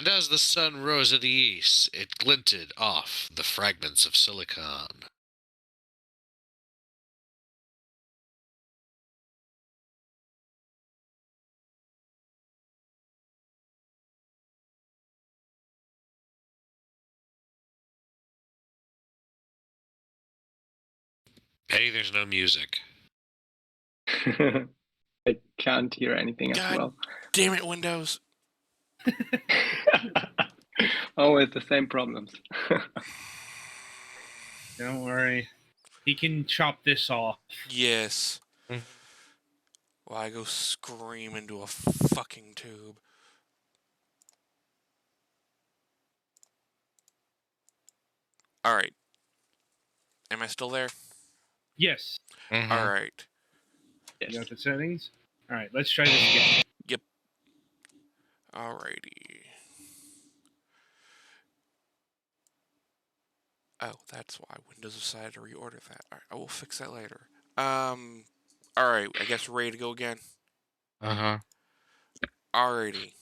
And as the sun rose in the east, it glinted off the fragments of silicon. Hey, there's no music. I can't hear anything as God well. damn it, Windows. Always the same problems. Don't worry. He can chop this off. Yes. Well, I go scream into a fucking tube. Alright. Am I still there? Yes. Mhm. Alright. You Yes. got the settings? Alright, let's try this again. Yep. Alrighty. Oh, that's why Windows decided to reorder that. Alright, I will fix that later. Alright, I guess we're ready to go again. Uh-huh. Alrighty.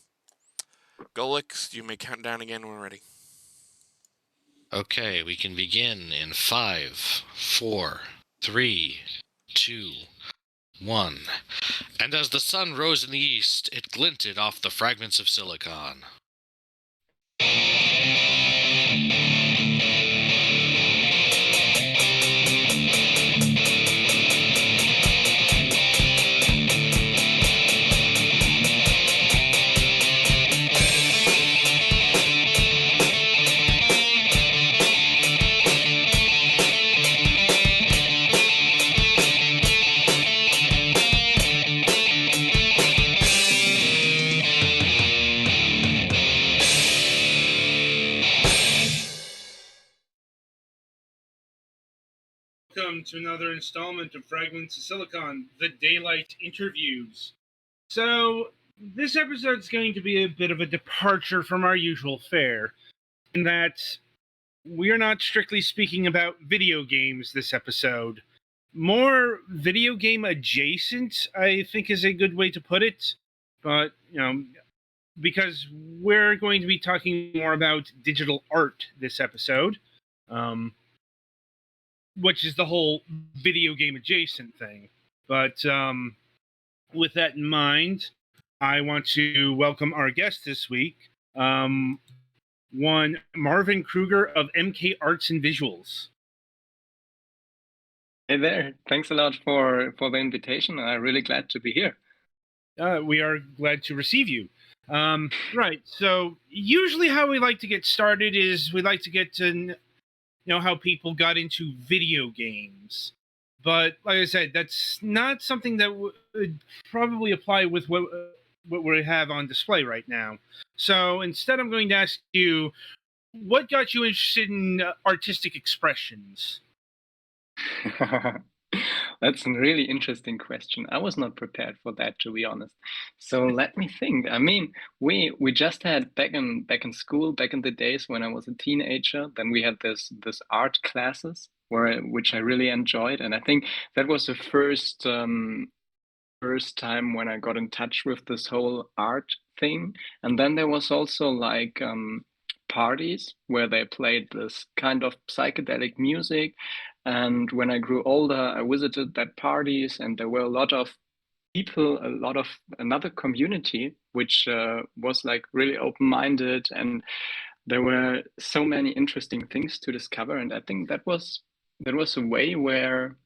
Golix, you may count down again when we're ready. Okay, we can begin in 5, 4, 3, 2, 1. And as the sun rose in the east, it glinted off the fragments of silicon. Welcome to another installment of Fragments of Silicon, the Daylight Interviews. So, this episode's going to be a bit of a departure from our usual fare, in that we're not strictly speaking about video games this episode. More video game adjacent, I think is a good way to put it. But, because we're going to be talking more about digital art this episode. Which is the whole video game adjacent thing. But with that in mind, I want to welcome our guest this week, one Marvin Krueger of MK Arts and Visuals. Hey there. Thanks a lot for the invitation. I'm really glad to be here. We are glad to receive you. Right, so usually how we like to get started is we like to get to know how people got into video games. But like I said, that's not something that would probably apply with what we have on display right now. So instead, I'm going to ask you, what got you interested in artistic expressions? That's a really interesting question. I was not prepared for that, to be honest. So let me think. I mean, we just had back in school, back in the days when I was a teenager, then we had this art classes which I really enjoyed, and I think that was the first time when I got in touch with this whole art thing. And then there was also like parties where they played this kind of psychedelic music. And when I grew older, I visited that parties, and there were a lot of people, a lot of another community, which was like really open-minded, and there were so many interesting things to discover. And I think that was a way where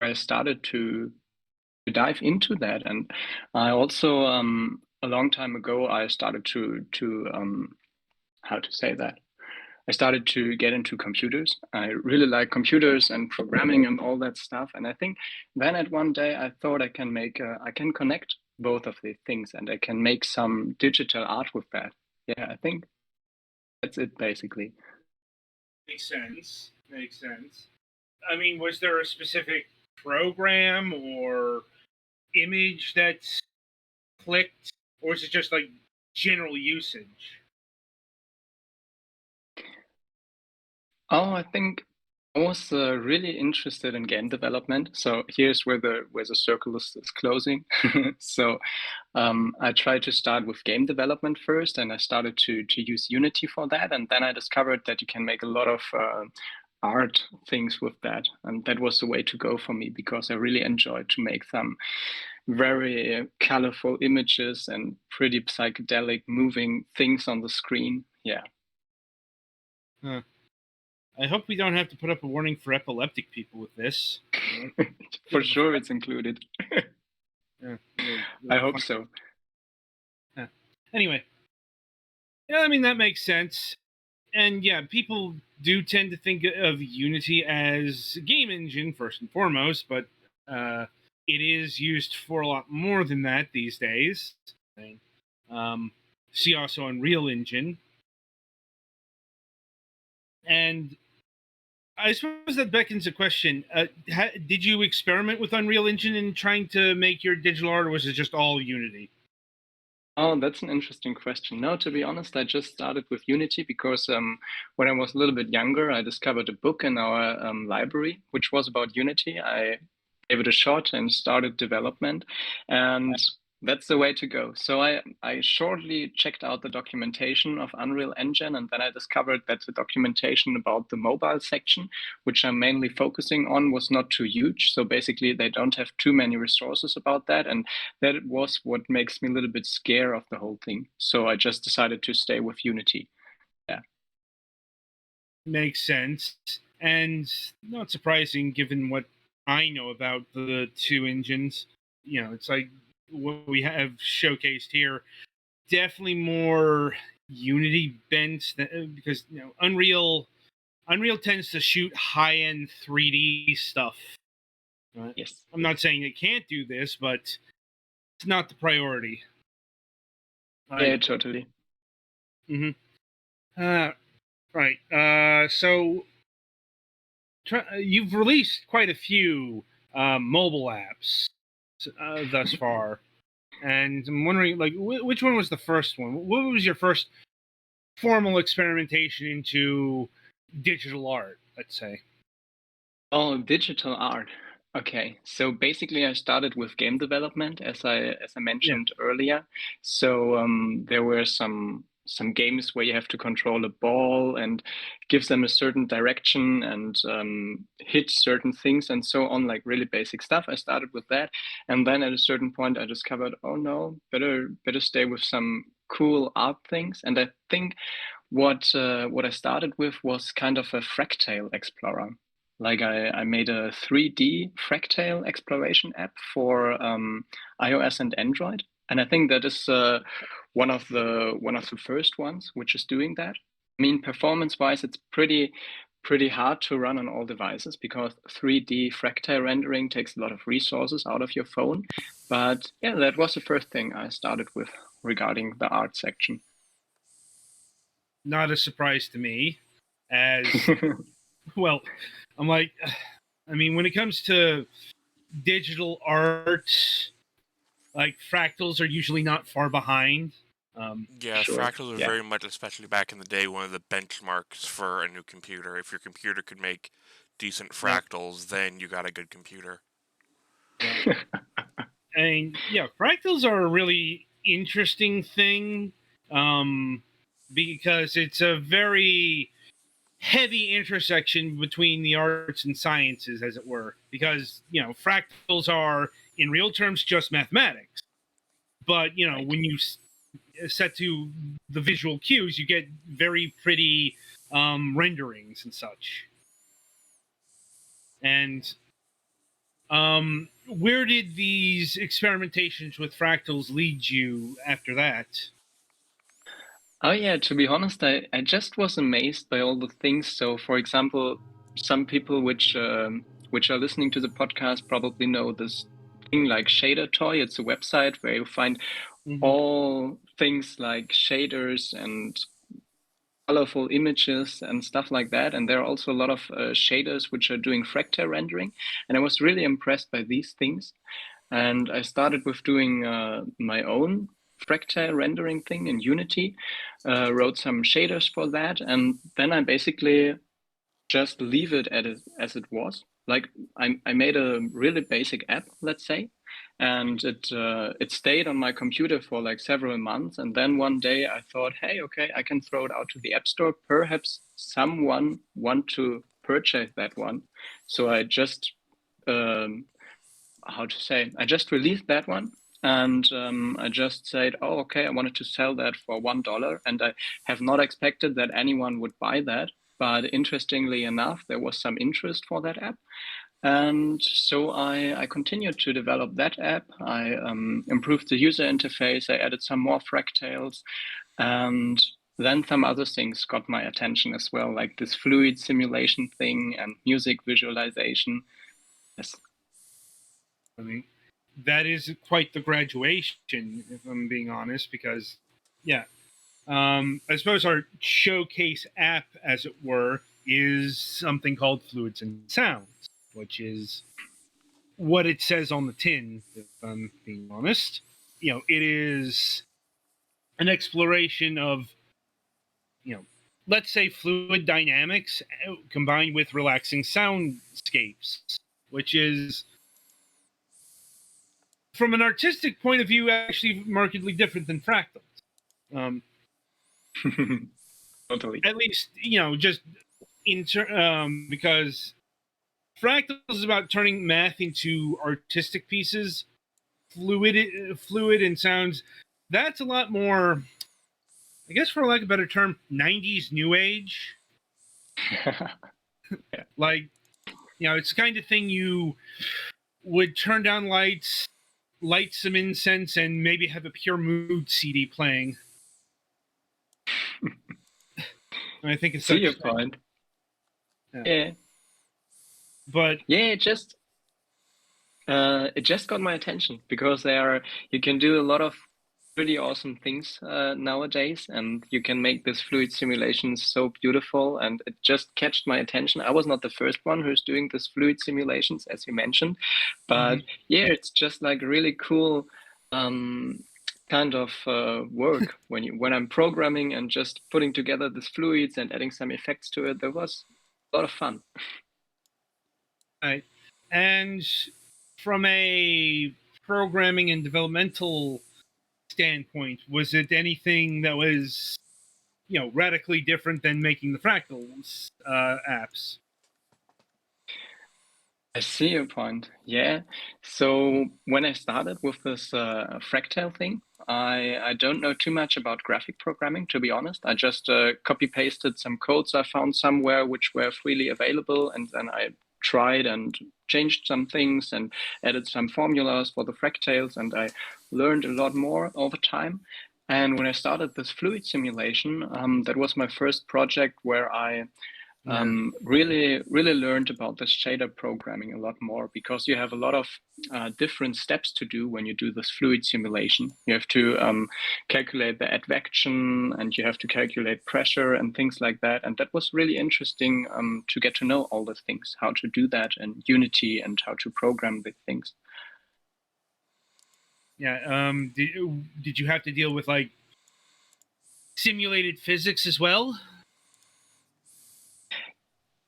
I started to dive into that. And I also a long time ago I started to how to say that. I started to get into computers. I really like computers and programming and all that stuff. And I think then at one day I thought I can connect both of these things, and I can make some digital art with that. Yeah, I think that's it basically. Makes sense. Makes sense. I mean, was there a specific program or image that's clicked, or is it just like general usage? Oh, I think I was really interested in game development. So here's where the circle is closing. So I tried to start with game development first, and I started to use Unity for that. And then I discovered that you can make a lot of art things with that, and that was the way to go for me because I really enjoyed to make some very colorful images and pretty psychedelic moving things on the screen. Yeah. Huh. I hope we don't have to put up a warning for epileptic people with this. For sure, it's included. Yeah, I hope so. Yeah. Anyway, yeah, I mean that makes sense. And yeah, people do tend to think of Unity as a game engine first and foremost, but it is used for a lot more than that these days. Um, see also Unreal Engine, and I suppose that beckons a question: did you experiment with Unreal Engine in trying to make your digital art, or was it just all Unity? Oh, that's an interesting question. No, to be honest, I just started with Unity because when I was a little bit younger, I discovered a book in our library which was about Unity. I gave it a shot and started development, and that's the way to go. So I shortly checked out the documentation of Unreal Engine, and then I discovered that the documentation about the mobile section, which I'm mainly focusing on, was not too huge. So basically, they don't have too many resources about that, and that was what makes me a little bit scared of the whole thing. So I just decided to stay with Unity. Yeah. Makes sense, and not surprising given what I know about the two engines. You know, it's like what we have showcased here. Definitely more Unity bent because Unreal tends to shoot high end 3D stuff. Yes. I'm not saying it can't do this, but it's not the priority. Yeah, totally. Mm-hmm. Right. So you've released quite a few mobile apps thus far, and I'm wondering, like, which one was the first one? What was your first formal experimentation into digital art? Let's say. Oh, digital art. Okay. So basically I started with game development as I Yeah. mentioned earlier. So there were some games where you have to control a ball and give them a certain direction and hit certain things and so on, like really basic stuff. I started with that. And then at a certain point I discovered, oh no, better stay with some cool art things. And I think what I started with was kind of a fractal explorer. Like I made a 3D fractal exploration app for iOS and Android, and I think that is one of the first ones which is doing that. I mean, performance-wise, it's pretty hard to run on all devices because 3D fractal rendering takes a lot of resources out of your phone. But yeah, that was the first thing I started with regarding the art section. Not a surprise to me, as well. I'm like, I mean, when it comes to digital art, like fractals are usually not far behind. Yeah, Sure. fractals are Yeah. very much, especially back in the day, one of the benchmarks for a new computer. If your computer could make decent Yeah. fractals, then you got a good computer. And yeah, fractals are a really interesting thing because it's a very heavy intersection between the arts and sciences, as it were. Because, you know, fractals are, in real terms, just mathematics. But, you know, Right. when you set to the visual cues, you get very pretty renderings and such. And where did these experimentations with fractals lead you after that? Oh yeah, to be honest, I just was amazed by all the things. So, for example, some people which are listening to the podcast probably know this thing like Shader Toy. It's a website where you find Mm-hmm. all things like shaders and colorful images and stuff like that. And there are also a lot of shaders which are doing fractal rendering. And I was really impressed by these things. And I started with doing my own fractal rendering thing in Unity, wrote some shaders for that, and then I basically just leave it as it was. Like I made a really basic app, let's say, and it stayed on my computer for like several months. And then one day I thought, hey, okay, I can throw it out to the App Store. Perhaps someone want to purchase that one. So I just I just released that one. And I just said, oh, okay, I wanted to sell that for $1. And I have not expected that anyone would buy that. But interestingly enough, there was some interest for that app. And so I continued to develop that app. I improved the user interface. I added some more fractals. And then some other things got my attention as well, like this fluid simulation thing and music visualization. Yes. I mean, that is quite the graduation, if I'm being honest, because, yeah. I suppose our showcase app, as it were, is something called Fluids and Sounds, which is what it says on the tin, if I'm being honest. You know, it is an exploration of, you know, let's say fluid dynamics combined with relaxing soundscapes, which is, from an artistic point of view, actually markedly different than fractals. Totally. At least, you know, just because fractals is about turning math into artistic pieces. Fluid and sounds, that's a lot more, I guess, for lack of a better term, 90s new age. Yeah. Like, you know, it's the kind of thing you would turn down lights, light some incense, and maybe have a Pure Mood CD playing. And I think it's See your point. Yeah. But yeah, it just got my attention because you can do a lot of pretty awesome things nowadays, and you can make this fluid simulation so beautiful, and it just catched my attention. I was not the first one who's doing this fluid simulations, as you mentioned, but yeah, it's just like really cool kind of work when I'm programming and just putting together these fluids and adding some effects to it. There was a lot of fun. Right. And from a programming and developmental standpoint, was it anything that was, you know, radically different than making the Fractals apps? I see your point. Yeah. So when I started with this fractal thing, I don't know too much about graphic programming, to be honest. I just copy pasted some codes I found somewhere which were freely available, and then I tried and changed some things and added some formulas for the fractals, and I learned a lot more over time. And when I started this fluid simulation, that was my first project where I really learned about this shader programming a lot more, because you have a lot of different steps to do when you do this fluid simulation. You have to calculate the advection, and you have to calculate pressure and things like that. And that was really interesting to get to know all the things, how to do that in Unity and how to program the things. Yeah. Did you have to deal with like simulated physics as well?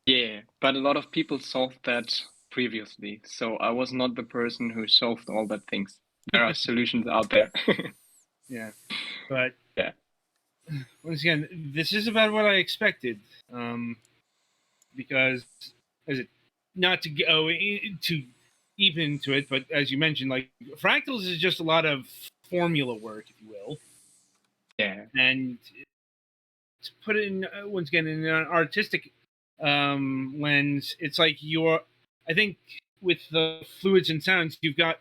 Yeah, but a lot of people solved that previously. So I was not the person who solved all that things. There are solutions out there. Yeah. But yeah, once again, this is about what I expected. Because, not to go too deep into it, but as you mentioned, like fractals is just a lot of formula work, if you will. Yeah. And to put it in, once again, in an artistic lens, it's like I think with the fluids and sounds, you've got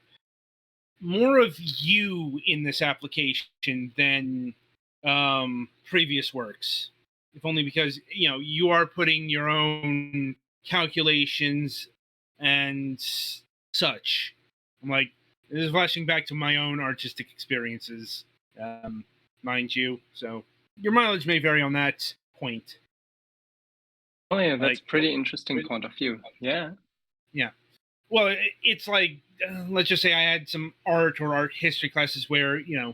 more of you in this application than previous works. If only because, you know, you are putting your own calculations and such. I'm like, this is flashing back to my own artistic experiences, mind you. So your mileage may vary on that point. Oh yeah, that's Like, pretty interesting point of view. Yeah. Yeah. Well, it's like, let's just say I had some art or art history classes where, you know,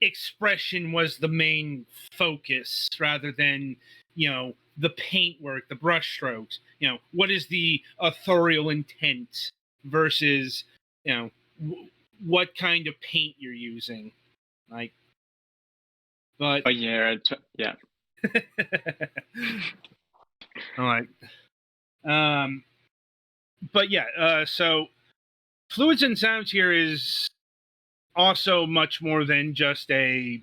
expression was the main focus rather than, the paintwork, the brushstrokes. What is the authorial intent versus, what kind of paint you're using. Like, but Oh yeah, yeah. all right. But yeah, so fluids and sounds here is also much more than just a,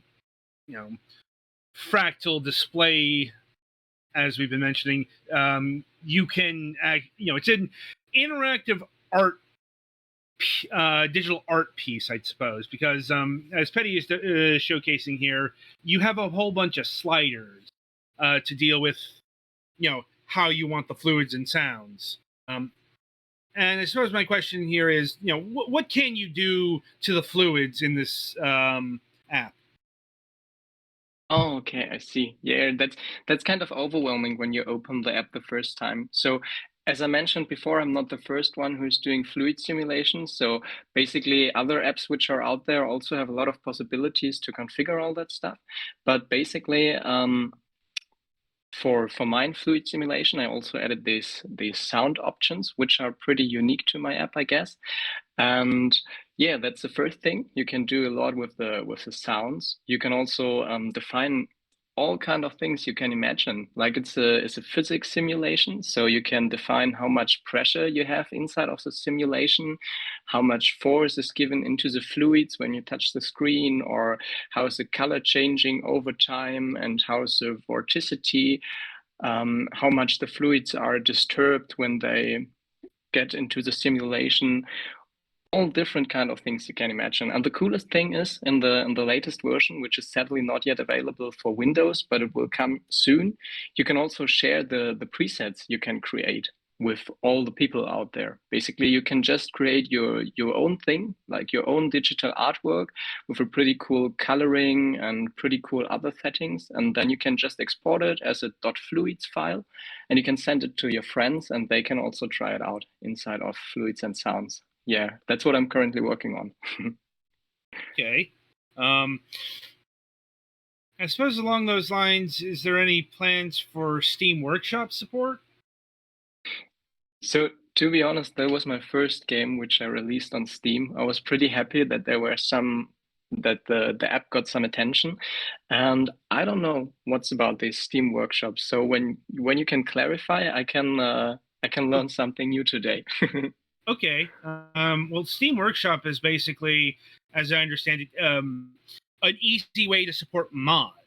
fractal display, as we've been mentioning. You can, it's an interactive art, digital art piece, I suppose, because as Petty is showcasing here, you have a whole bunch of sliders to deal with, how you want the fluids and sounds. And I suppose my question here is, what can you do to the fluids in this app? Oh, okay, I see. Yeah, that's kind of overwhelming when you open the app the first time. So, as I mentioned before, I'm not the first one who's doing fluid simulations. So basically, other apps which are out there also have a lot of possibilities to configure all that stuff. But basically, for mine fluid simulation, I also added these sound options, which are pretty unique to my app, I guess. And yeah, that's the first thing. You can do a lot with the sounds. You can also define all kind of things you can imagine. Like it's a physics simulation, so you can define how much pressure you have inside of the simulation, how much force is given into the fluids when you touch the screen, or how is the color changing over time, and how is the vorticity, how much the fluids are disturbed when they get into the simulation. All different kind of things you can imagine. And the coolest thing is in the latest version, which is sadly not yet available for Windows, but it will come soon, you can also share the presets you can create with all the people out there. Basically, you can just create your own thing, like your own digital artwork with a pretty cool coloring and pretty cool other settings. And then you can just export it as a .fluids file, and you can send it to your friends, and they can also try it out inside of Fluids and Sounds. Yeah, that's what I'm currently working on. Okay. I suppose along those lines, is there any plans for Steam Workshop support? So to be honest, that was my first game which I released on Steam. I was pretty happy that there were that the app got some attention, and I don't know what's about these Steam workshops. So when you can clarify, I can learn something new today. Okay. Well, Steam Workshop is basically, as I understand it, an easy way to support modification.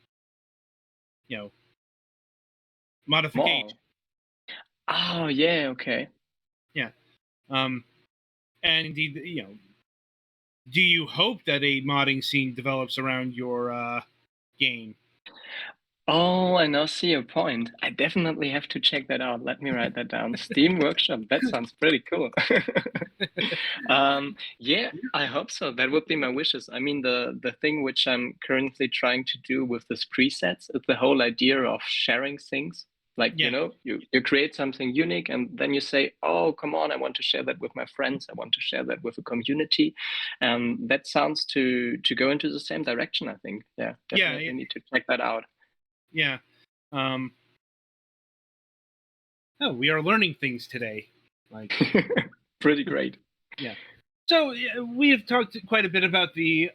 Oh yeah, okay. Yeah. And indeed, do you hope that a modding scene develops around your game? Oh, I now see your point. I definitely have to check that out. Let me write that down. Steam Workshop. That sounds pretty cool. Yeah, I hope so. That would be my wishes. I mean, the thing which I'm currently trying to do with this presets is the whole idea of sharing things. Like, Yeah. you create something unique and then you say, oh, come on, I want to share that with my friends. I want to share that with a community. That sounds to go into the same direction, I think. Yeah, definitely need to check that out. Yeah. Oh, we are learning things today. Like, pretty great. Yeah. So we have talked quite a bit about I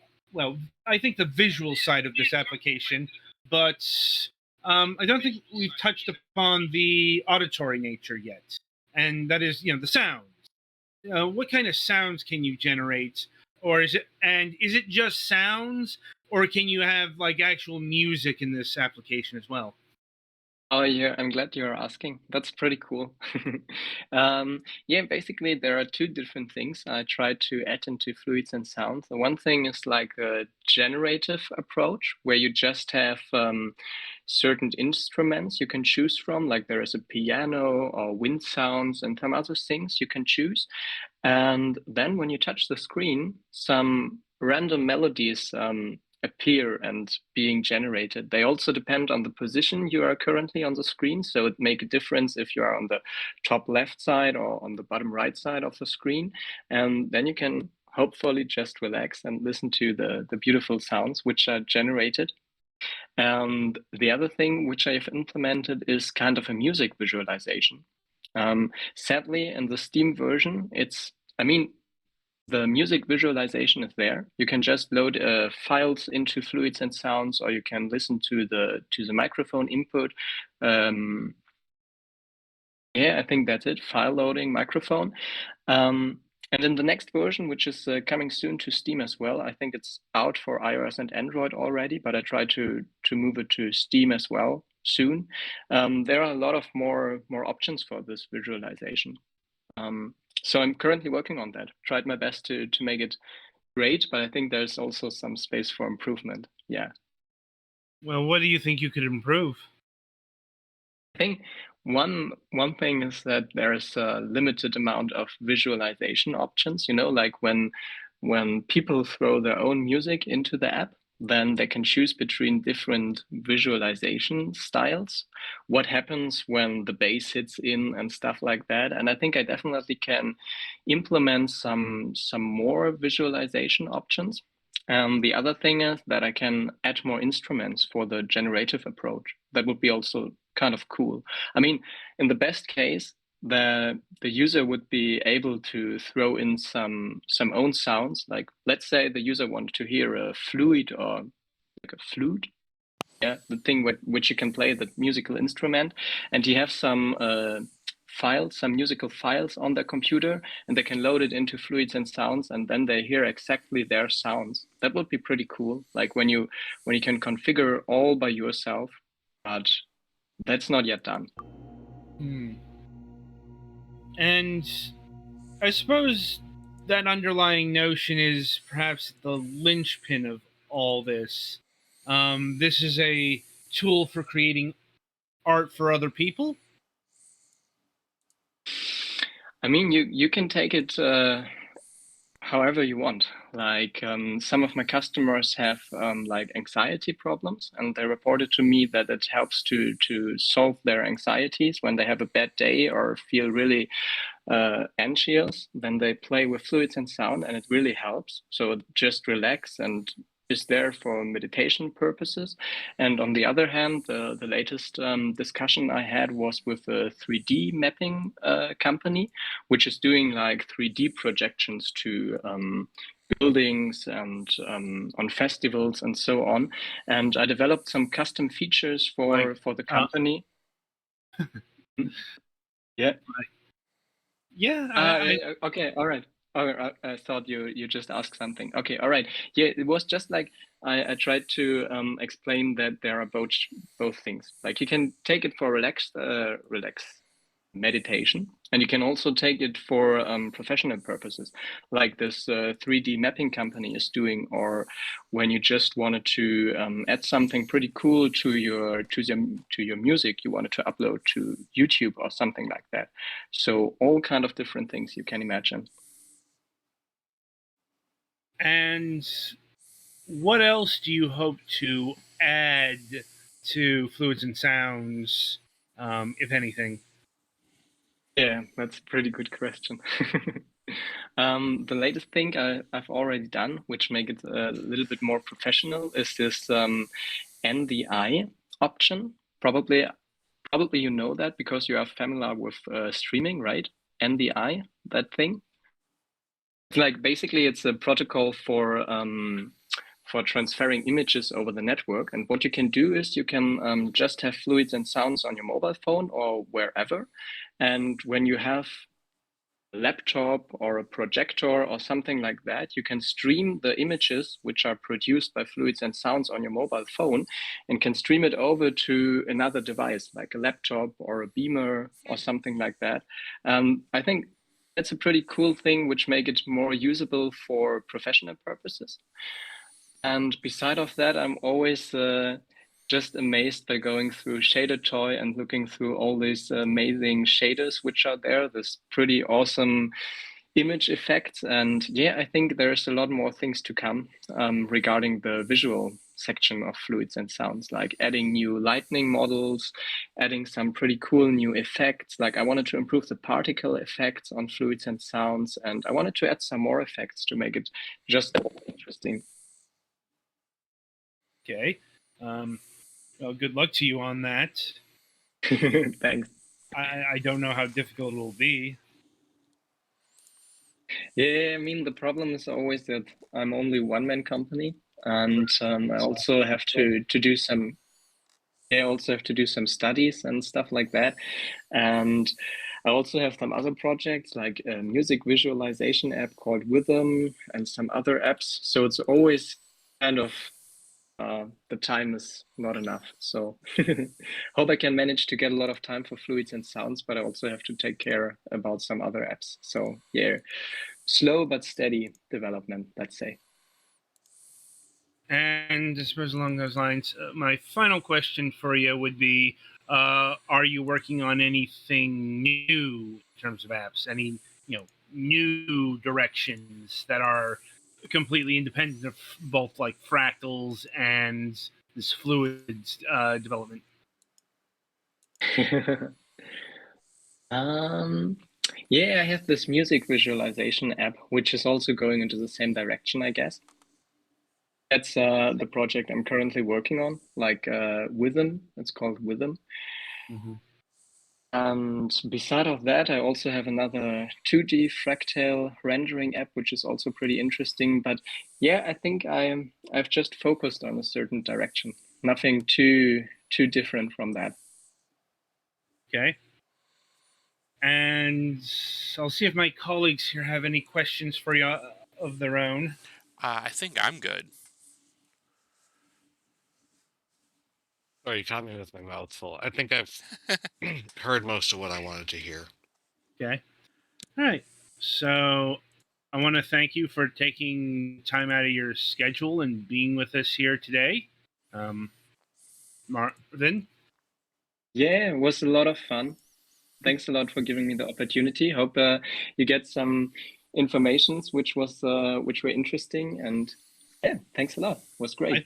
think the visual side of this application, but I don't think we've touched upon the auditory nature yet, and that is, the sounds. What kind of sounds can you generate, or is it just sounds, or can you have like actual music in this application as well? Oh, yeah, I'm glad you're asking. That's pretty cool. Yeah, basically, there are two different things I try to add into fluids and sounds. The one thing is like a generative approach where you just have certain instruments you can choose from, like there is a piano or wind sounds and some other things you can choose. And then when you touch the screen, some random melodies appear and being generated. They also depend on the position you are currently on the screen. So it make a difference if you are on the top left side or on the bottom right side of the screen. And then you can hopefully just relax and listen to the beautiful sounds which are generated. And the other thing which I've implemented is kind of a music visualization. Sadly, in the Steam version, the music visualization is there. You can just load files into Fluids and Sounds, or you can listen to the microphone input. I think that's it. File loading, microphone. And in the next version, which is coming soon to Steam as well, I think it's out for iOS and Android already, but I try to move it to Steam as well soon. There are a lot of more options for this visualization. So I'm currently working on that. Tried my best to make it great, but I think there's also some space for improvement. Yeah. Well, what do you think you could improve? I think one thing is that there's a limited amount of visualization options. Like when people throw their own music into the app, then they can choose between different visualization styles. What happens when the bass hits in and stuff like that. And I think I definitely can implement some more visualization options. The other thing is that I can add more instruments for the generative approach. That would be also kind of cool. I mean, in the best case, the user would be able to throw in some own sounds. Like, let's say the user wanted to hear a fluid or like a flute, the thing which you can play, the musical instrument, and you have some musical files on their computer, and they can load it into Fluids and Sounds, and then they hear exactly their sounds. That would be pretty cool. Like when you can configure all by yourself, but that's not yet done. And I suppose that underlying notion is perhaps the linchpin of all this. This is a tool for creating art for other people. I mean, you can take it however you want. Like some of my customers have like anxiety problems, and they reported to me that it helps to solve their anxieties when they have a bad day or feel really anxious. Then they play with Fluids and Sound, and it really helps. So just relax and is there for meditation purposes. And on the other hand, the latest discussion I had was with a 3D mapping company, which is doing like 3D projections to buildings and on festivals and so on. And I developed some custom features for the company. Yeah. Yeah. Okay. All right. I thought you just asked something. Okay. All right. Yeah. It was just like I tried to explain that there are both things. Like you can take it for relax meditation, and you can also take it for professional purposes, like this 3D mapping company is doing, or when you just wanted to add something pretty cool to your music you wanted to upload to YouTube or something like that. So all kind of different things you can imagine. And what else do you hope to add to Fluids and Sounds, if anything? Yeah, that's a pretty good question. The latest thing I've already done, which make it a little bit more professional, is this NDI option. Probably you know that because you are familiar with streaming, right? NDI, that thing. It's like basically it's a protocol for transferring images over the network. And what you can do is you can just have Fluids and Sounds on your mobile phone or wherever. And when you have a laptop or a projector or something like that, you can stream the images which are produced by Fluids and Sounds on your mobile phone and can stream it over to another device, like a laptop or a beamer or something like that. I think that's a pretty cool thing, which make it more usable for professional purposes. And beside of that, I'm always just amazed by going through Shader Toy and looking through all these amazing shaders which are there, this pretty awesome image effects. And yeah, I think there's a lot more things to come regarding the visual section of Fluids and Sounds, like adding new lightning models, adding some pretty cool new effects. Like I wanted to improve the particle effects on Fluids and Sounds, and I wanted to add some more effects to make it just interesting. Okay. Well, good luck to you on that. Thanks. I don't know how difficult it will be. Yeah, I mean, the problem is always that I'm only one-man company, and I also have to do some. I also have to do some studies and stuff like that, and I also have some other projects like a music visualization app called Rhythm and some other apps. So it's always kind of the time is not enough. So hope I can manage to get a lot of time for Fluids and Sounds, but I also have to take care about some other apps. So yeah, slow but steady development, let's say. And I suppose along those lines, my final question for you would be: are you working on anything new in terms of apps? Any new directions that are completely independent of both like fractals and this fluids development? Yeah, I have this music visualization app, which is also going into the same direction, I guess. That's the project I'm currently working on, like Rhythm. It's called Rhythm. Mm-hmm. And beside of that, I also have another 2D fractal rendering app, which is also pretty interesting. But yeah, I think I've just focused on a certain direction. Nothing too different from that. Okay. And I'll see if my colleagues here have any questions for you of their own. I think I'm good. Oh, you caught me with my mouth full. I think I've heard most of what I wanted to hear. Okay. All right. So I want to thank you for taking time out of your schedule and being with us here today. Marvin? Yeah, it was a lot of fun. Thanks a lot for giving me the opportunity. Hope you get some informations which were interesting, and yeah, thanks a lot. It was great. I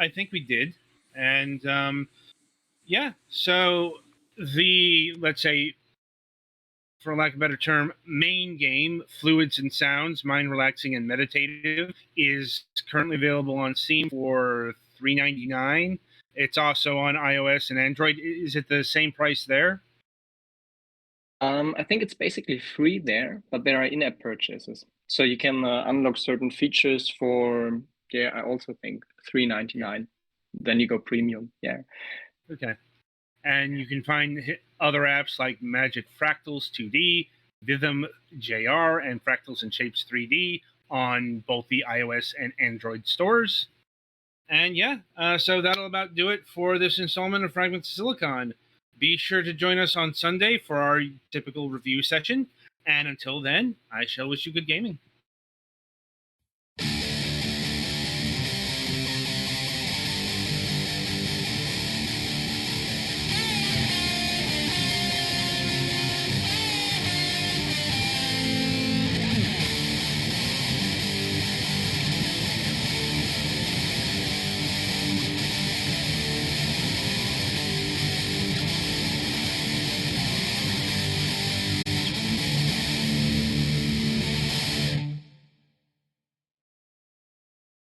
think we did. And yeah, so the, let's say, for lack of a better term, main game, Fluids and Sounds, Mind Relaxing and Meditative, is currently available on Steam for $3.99. It's also on iOS and Android. Is it the same price there? I think it's basically free there, but there are in-app purchases, so you can unlock certain features for I also think $3.99. Then you go premium. Yeah. Okay. And you can find other apps like Magic Fractals 2D, Rhythm JR, and Fractals and Shapes 3D on both the iOS and Android stores. And yeah, so that'll about do it for this installment of Fragments of Silicon. Be sure to join us on Sunday for our typical review session. And until then, I shall wish you good gaming.